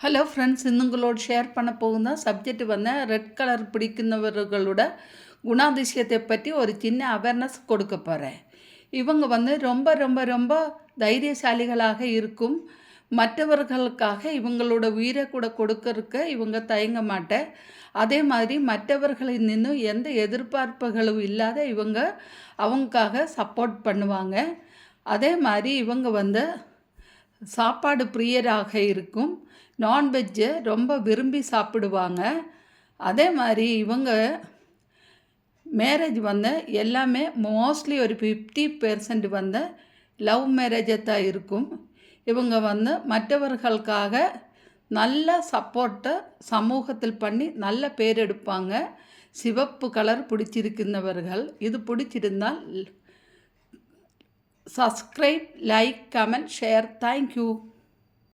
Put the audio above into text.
Hello friends, உங்களோட share பண்ண போகுന്ന subject red colour பிடிക്കുന്നவர்களோட குணாதிசயத்தை பற்றி ஒரு சின்ன அவேர்னஸ் கொடுக்க போகிறேன். இவங்க ரொம்ப ரொம்ப ரொம்ப தைரியசாலிகளாக இருக்கும். மற்றவர்களுக்காக இவங்களோட உயிரை கூட கொடுக்கறதுக்கு இவங்க தயங்க மாட்டேன். அதே மாதிரி மற்றவர்களில் நின்றும் எந்த எதிர்பார்ப்புகளும் இல்லாத இவங்க அவங்களுக்காக சப்போர்ட் பண்ணுவாங்க. அதே மாதிரி இவங்க சாப்பாடு பிரியராக இருக்கும். நான்வெஜ்ஜை ரொம்ப விரும்பி சாப்பிடுவாங்க. அதே மாதிரி இவங்க மேரேஜ் எல்லாமே மோஸ்ட்லி ஒரு 50% லவ் மேரேஜாக தான் இருக்கும். இவங்க மற்றவர்களுக்காக நல்ல சப்போர்ட்டை சமூகத்தில் பண்ணி நல்ல பேர் எடுப்பாங்க. சிவப்பு கலர் பிடிச்சிருக்கிறவர்கள் இது பிடிச்சிருந்தால் subscribe, like, comment, share. Thank you.